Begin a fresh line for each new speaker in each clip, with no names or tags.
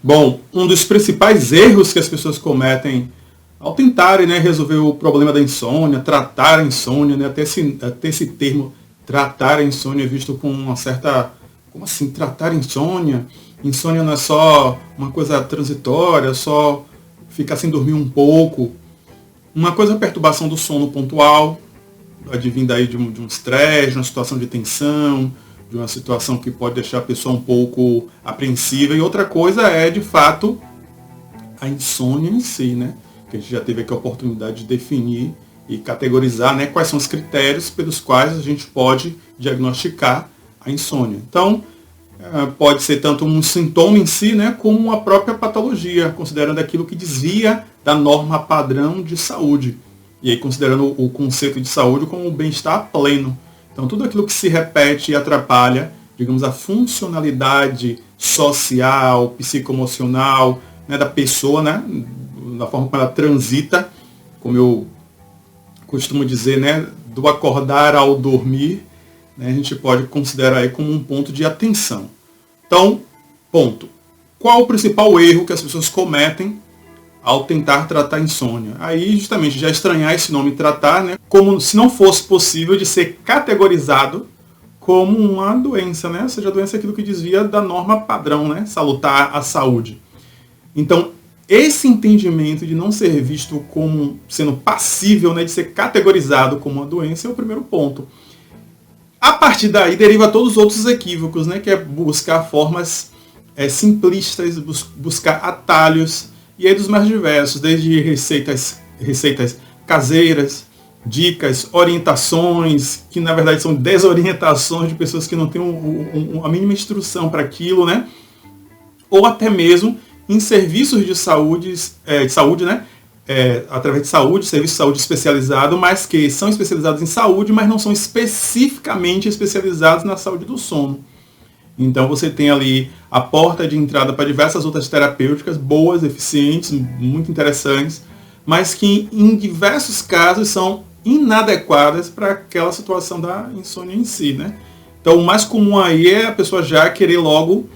Bom, um dos principais erros que as pessoas cometem ao tentarem, né, resolver o problema da insônia, tratar a insônia, né, até esse termo, tratar a insônia, é visto com uma certa... Como assim, tratar a insônia? Insônia não é só uma coisa transitória, só ficar sem dormir um pouco. Uma coisa é a perturbação do sono pontual, advinda aí de um estresse, de uma situação de tensão, de uma situação que pode deixar a pessoa um pouco apreensiva. E outra coisa é, de fato, a insônia em si, né? Que a gente já teve aqui a oportunidade de definir e categorizar, né, quais são os critérios pelos quais a gente pode diagnosticar a insônia. Então, pode ser tanto um sintoma em si, né, como uma própria patologia, considerando aquilo que desvia da norma padrão de saúde. E aí considerando o conceito de saúde como o bem-estar pleno. Então, tudo aquilo que se repete e atrapalha, digamos, a funcionalidade social, psicoemocional, né, da pessoa, né, da forma como ela transita, como eu costumo dizer, né, do acordar ao dormir, né, a gente pode considerar aí como um ponto de atenção. Então, ponto. Qual o principal erro que as pessoas cometem ao tentar tratar a insônia? Aí, justamente, já estranhar esse nome tratar, né, como se não fosse possível de ser categorizado como uma doença, né? Ou seja, a doença é aquilo que desvia da norma padrão, né, salutar à saúde. Então, esse entendimento de não ser visto como sendo passível, né, de ser categorizado como uma doença é o primeiro ponto. A partir daí deriva todos os outros equívocos, né, que é buscar formas simplistas, buscar atalhos, e aí dos mais diversos, desde receitas caseiras, dicas, orientações, que na verdade são desorientações de pessoas que não têm a mínima instrução para aquilo, né, ou até mesmo em serviços de saúde, né? Através de saúde, serviço de saúde especializado, mas que são especializados em saúde, mas não são especificamente especializados na saúde do sono. Então você tem ali a porta de entrada para diversas outras terapêuticas, boas, eficientes, muito interessantes, mas que em diversos casos são inadequadas para aquela situação da insônia em si, né? Então o mais comum aí é a pessoa já querer logo,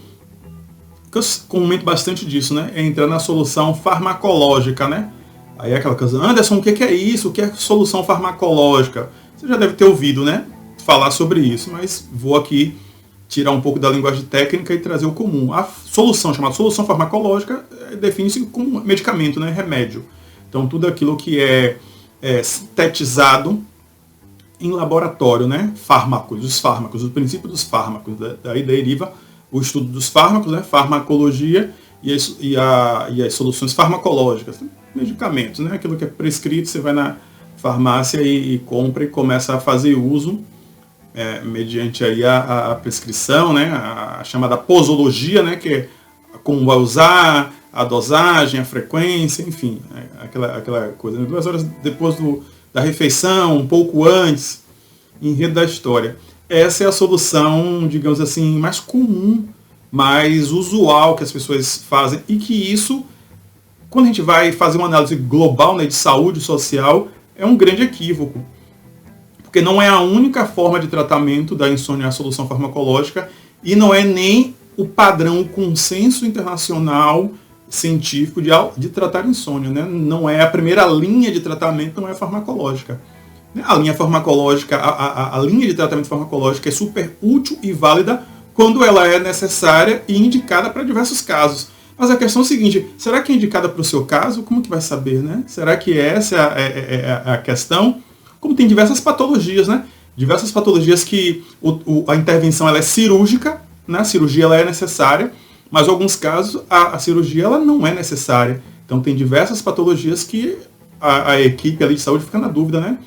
que eu comento bastante disso, né, é entrar na solução farmacológica, né? Aí é aquela coisa, Anderson, o que é isso? O que é solução farmacológica? Você já deve ter ouvido, né, falar sobre isso, mas vou aqui tirar um pouco da linguagem técnica e trazer o comum. A solução, chamada solução farmacológica, define-se como medicamento, né, remédio. Então tudo aquilo que é sintetizado em laboratório, né, os fármacos, o princípio dos fármacos, daí deriva o estudo dos fármacos, né, farmacologia e as soluções farmacológicas, medicamentos, né, aquilo que é prescrito, você vai na farmácia e compra e começa a fazer uso mediante aí a prescrição, né, a chamada posologia, né, que é como vai usar, a dosagem, a frequência, enfim, aquela coisa, né, 2 horas depois da refeição, um pouco antes, enredo da história. Essa é a solução, digamos assim, mais comum, mais usual que as pessoas fazem, e que isso, quando a gente vai fazer uma análise global, né, de saúde social, é um grande equívoco. Porque não é a única forma de tratamento da insônia a solução farmacológica, e não é nem o padrão, o consenso internacional científico de tratar insônia, né? Não é a primeira linha de tratamento, não é farmacológica. A linha farmacológica, a linha de tratamento farmacológico é super útil e válida quando ela é necessária e indicada para diversos casos. Mas a questão é a seguinte, será que é indicada para o seu caso? Como que vai saber, né? Será que essa é a questão? Como tem diversas patologias, né? Diversas patologias que a intervenção ela é cirúrgica, né? A cirurgia ela é necessária, mas em alguns casos a cirurgia ela não é necessária. Então tem diversas patologias que a equipe ali de saúde fica na dúvida, né?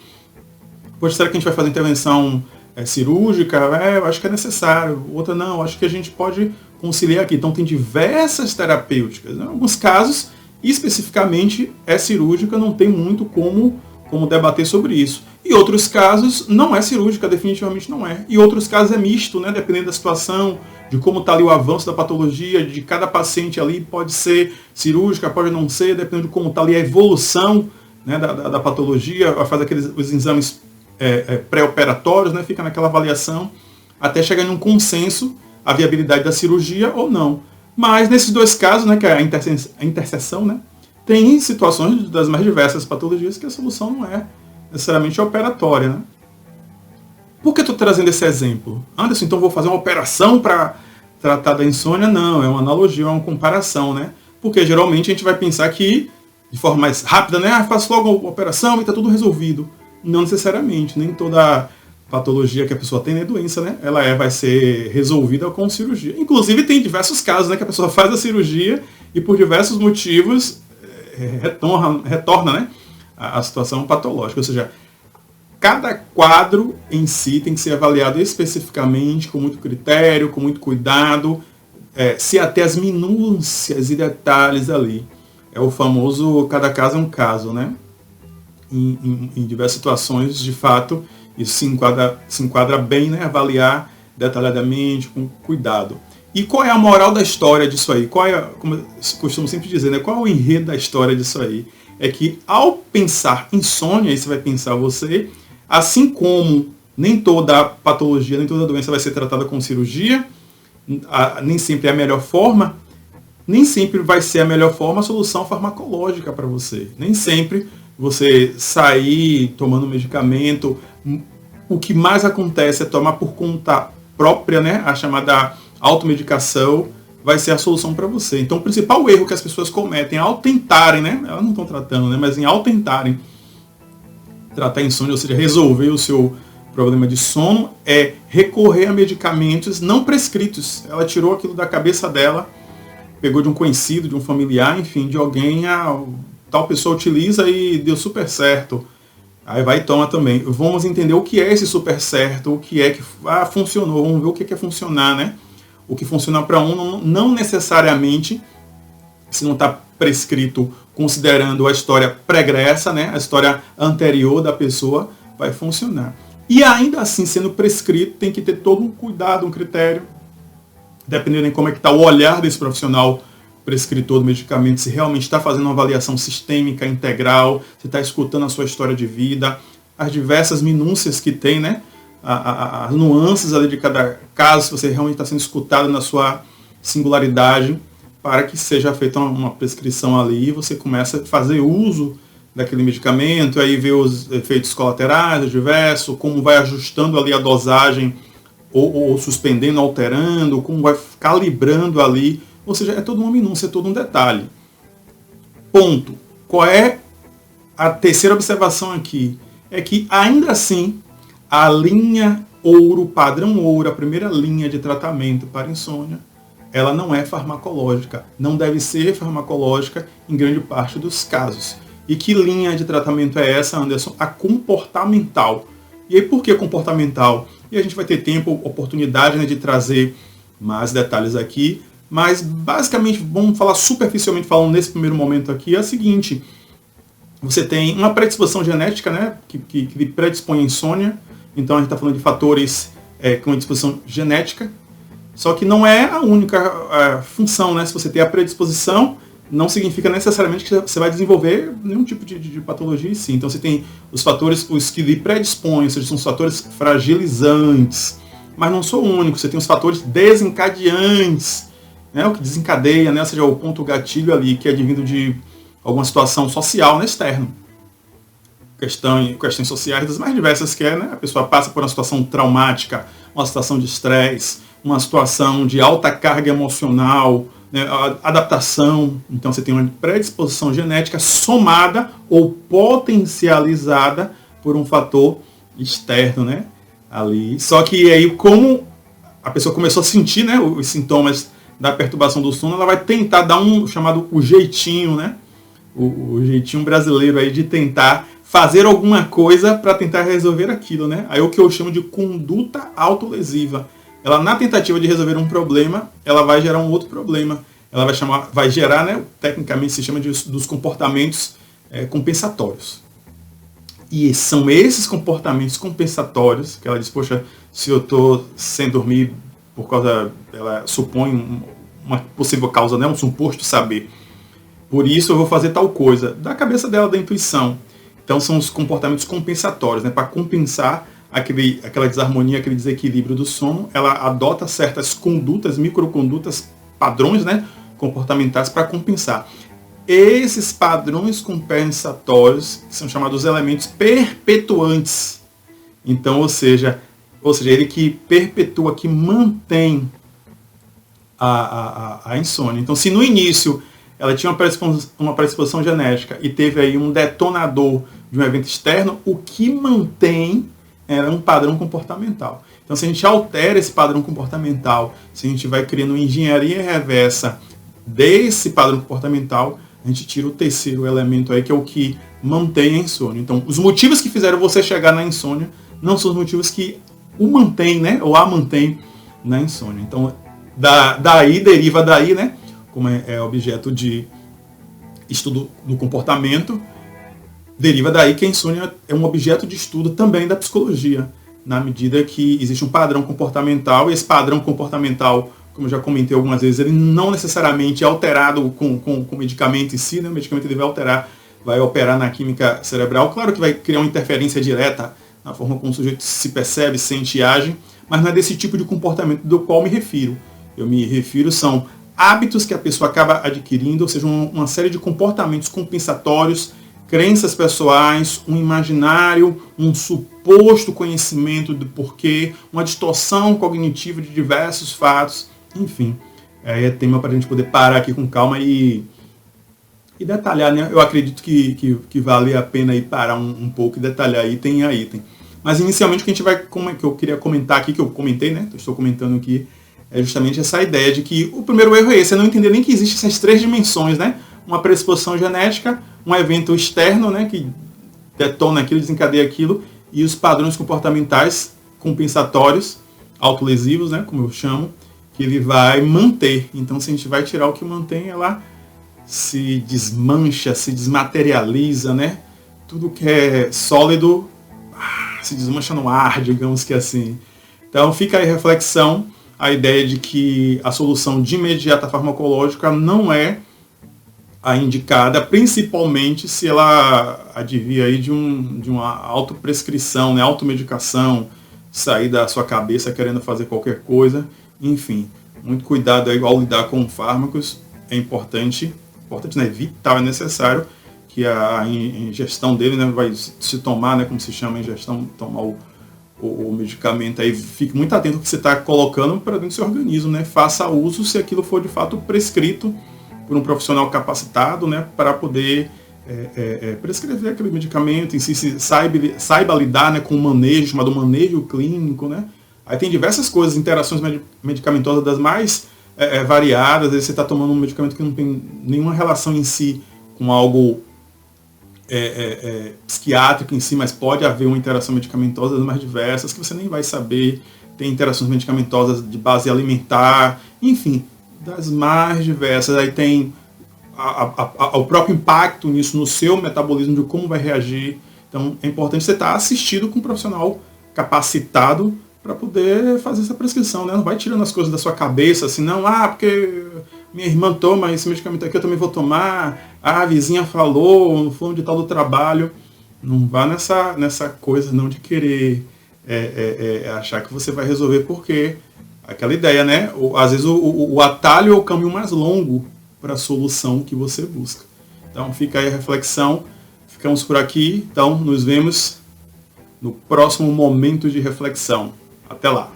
Poxa, será que a gente vai fazer intervenção cirúrgica? Eu acho que é necessário. Outra não, acho que a gente pode conciliar aqui. Então tem diversas terapêuticas. Né? Em alguns casos, especificamente, é cirúrgica, não tem muito como debater sobre isso. E outros casos não é cirúrgica, definitivamente não é. E outros casos é misto, né? Dependendo da situação, de como está ali o avanço da patologia, de cada paciente ali pode ser cirúrgica, pode não ser, dependendo de como está ali a evolução, né, da patologia, faz os exames pré-operatórios, né, fica naquela avaliação, até chegar em um consenso a viabilidade da cirurgia ou não. Mas nesses dois casos, né, que é a interseção, né, tem situações das mais diversas patologias que a solução não é necessariamente operatória. Né? Por que eu estou trazendo esse exemplo? Anderson, então vou fazer uma operação para tratar da insônia? Não, é uma analogia, é uma comparação, né? Porque geralmente a gente vai pensar que, de forma mais rápida, né? Faço logo uma operação e está tudo resolvido. Não necessariamente, nem toda patologia que a pessoa tem, né, doença, né? Ela vai ser resolvida com cirurgia. Inclusive tem diversos casos, né, que a pessoa faz a cirurgia e por diversos motivos retorna, né, a situação patológica. Ou seja, cada quadro em si tem que ser avaliado especificamente, com muito critério, com muito cuidado, se até as minúcias e detalhes ali. É o famoso cada caso é um caso, né? Em diversas situações, de fato, isso se enquadra bem, né? Avaliar detalhadamente, com cuidado. E qual é a moral da história disso aí? Como eu costumo sempre dizer, né? Qual é o enredo da história disso aí? É que ao pensar insônia, aí você vai pensar você, assim como nem toda patologia, nem toda doença vai ser tratada com cirurgia, nem sempre é a melhor forma, nem sempre vai ser a melhor forma a solução farmacológica para você. Nem sempre você sair tomando medicamento, o que mais acontece é tomar por conta própria, né, a chamada automedicação, vai ser a solução para você. Então o principal erro que as pessoas cometem ao tentarem, né, elas não estão tratando, né, mas ao tentarem tratar insônia, ou seja, resolver o seu problema de sono, é recorrer a medicamentos não prescritos. Ela tirou aquilo da cabeça dela, pegou de um conhecido, de um familiar, enfim, de alguém, tal pessoa utiliza e deu super certo. Aí vai e toma também. Vamos entender o que é esse super certo, o que é que funcionou, vamos ver o que é funcionar, né? O que funciona para um não necessariamente, se não está prescrito, considerando a história pregressa, né? A história anterior da pessoa, vai funcionar. E ainda assim, sendo prescrito, tem que ter todo um cuidado, um critério, dependendo de como é que está o olhar desse profissional prescritor do medicamento, se realmente está fazendo uma avaliação sistêmica, integral, se está escutando a sua história de vida, as diversas minúcias que tem, né? As nuances ali de cada caso, se você realmente está sendo escutado na sua singularidade, para que seja feita uma prescrição ali e você começa a fazer uso daquele medicamento, aí ver os efeitos colaterais, diversos, como vai ajustando ali a dosagem, ou suspendendo, alterando, como vai calibrando ali. Ou seja, é toda uma minúcia, é todo um detalhe. Ponto. Qual é a terceira observação aqui? É que, ainda assim, a linha ouro, padrão ouro, a primeira linha de tratamento para insônia, ela não é farmacológica. Não deve ser farmacológica em grande parte dos casos. E que linha de tratamento é essa, Anderson? A comportamental. E aí, por que comportamental? E a gente vai ter tempo, oportunidade, né, de trazer mais detalhes aqui. Mas, basicamente, vamos falar superficialmente, falando nesse primeiro momento aqui, é o seguinte. Você tem uma predisposição genética, né, que predispõe à insônia. Então, a gente está falando de fatores com disposição genética. Só que não é a única função, né? Se você tem a predisposição, não significa necessariamente que você vai desenvolver nenhum tipo de patologia em si. Então você tem os fatores, os que lhe predispõem, ou seja, são os fatores fragilizantes. Mas não são únicos, você tem os fatores desencadeantes, né? O que desencadeia, né? Ou seja, o ponto gatilho ali, que é advindo de alguma situação social, né? Externa. Questões sociais das mais diversas que é, né? A pessoa passa por uma situação traumática, uma situação de estresse, uma situação de alta carga emocional, né, adaptação. Então você tem uma predisposição genética somada ou potencializada por um fator externo, né, ali. Só que aí, como a pessoa começou a sentir, né, os sintomas da perturbação do sono, ela vai tentar dar um chamado o jeitinho, né, o jeitinho brasileiro aí de tentar fazer alguma coisa para tentar resolver aquilo, né. Aí o que eu chamo de conduta autolesiva. Ela, na tentativa de resolver um problema, ela vai gerar um outro problema. Ela vai gerar, né, tecnicamente se chama dos comportamentos compensatórios. E são esses comportamentos compensatórios que ela diz, poxa, se eu estou sem dormir por causa, ela supõe uma possível causa, né, um suposto saber. Por isso eu vou fazer tal coisa. Da cabeça dela, da intuição. Então são os comportamentos compensatórios, né, para compensar aquela desarmonia, aquele desequilíbrio do sono. Ela adota certas condutas, microcondutas padrões, né, comportamentais para compensar. Esses padrões compensatórios são chamados elementos perpetuantes. Então, ou seja, ele que perpetua, que mantém a insônia. Então, se no início ela tinha uma predisposição genética e teve aí um detonador de um evento externo, o que mantém era um padrão comportamental. Então, se a gente altera esse padrão comportamental, se a gente vai criando uma engenharia reversa desse padrão comportamental, a gente tira o terceiro elemento aí, que é o que mantém a insônia. Então, os motivos que fizeram você chegar na insônia não são os motivos que o mantém, né, ou a mantém na insônia. Então, deriva daí, né, como é objeto de estudo do comportamento, deriva daí que a insônia é um objeto de estudo também da psicologia, na medida que existe um padrão comportamental, e esse padrão comportamental, como eu já comentei algumas vezes, ele não necessariamente é alterado com o medicamento em si, né? O medicamento ele vai operar na química cerebral, claro que vai criar uma interferência direta na forma como o sujeito se percebe, sente e age, mas não é desse tipo de comportamento do qual me refiro. Eu me refiro são hábitos que a pessoa acaba adquirindo, ou seja, uma série de comportamentos compensatórios, crenças pessoais, um imaginário, um suposto conhecimento do porquê, uma distorção cognitiva de diversos fatos, enfim. É tema para a gente poder parar aqui com calma e detalhar, né? Eu acredito que vale a pena aí parar um pouco e detalhar item a item. Mas inicialmente o que a gente vai, que eu queria comentar aqui, que eu comentei, né? Estou comentando aqui, é justamente essa ideia de que o primeiro erro é esse, é não entender nem que existem essas três dimensões, né? Uma predisposição genética, um evento externo, né, que detona aquilo, desencadeia aquilo, e os padrões comportamentais compensatórios, autolesivos, né, como eu chamo, que ele vai manter. Então, se a gente vai tirar o que mantém, ela se desmancha, se desmaterializa, né? Tudo que é sólido se desmancha no ar, digamos que assim. Então, fica aí a reflexão, a ideia de que a solução de imediata farmacológica não é a indicada, principalmente se ela advir aí de uma autoprescrição, né, automedicação, sair da sua cabeça querendo fazer qualquer coisa, enfim, muito cuidado aí ao lidar com fármacos, é importante, né, vital, é necessário que a ingestão dele, né, vai se tomar, né, como se chama a ingestão, tomar o medicamento aí, fique muito atento ao que você está colocando para dentro do seu organismo, né, faça uso se aquilo for de fato prescrito por um profissional capacitado, né, para poder prescrever aquele medicamento, em si, saiba lidar, né, com o manejo, chamado manejo clínico, né. Aí tem diversas coisas, interações medicamentosas das mais variadas, às vezes você está tomando um medicamento que não tem nenhuma relação em si com algo psiquiátrico em si, mas pode haver uma interação medicamentosa das mais diversas, que você nem vai saber, tem interações medicamentosas de base alimentar, enfim, das mais diversas. Aí tem o próprio impacto nisso no seu metabolismo, de como vai reagir. Então é importante você estar assistido com um profissional capacitado para poder fazer essa prescrição, né? Não vai tirando as coisas da sua cabeça, assim, não, porque minha irmã toma esse medicamento aqui, eu também vou tomar, a vizinha falou, no fundo de tal do trabalho. Não vá nessa coisa não de querer achar que você vai resolver, porque aquela ideia, né? Às vezes o atalho é o caminho mais longo para a solução que você busca. Então fica aí a reflexão, ficamos por aqui, então nos vemos no próximo momento de reflexão. Até lá!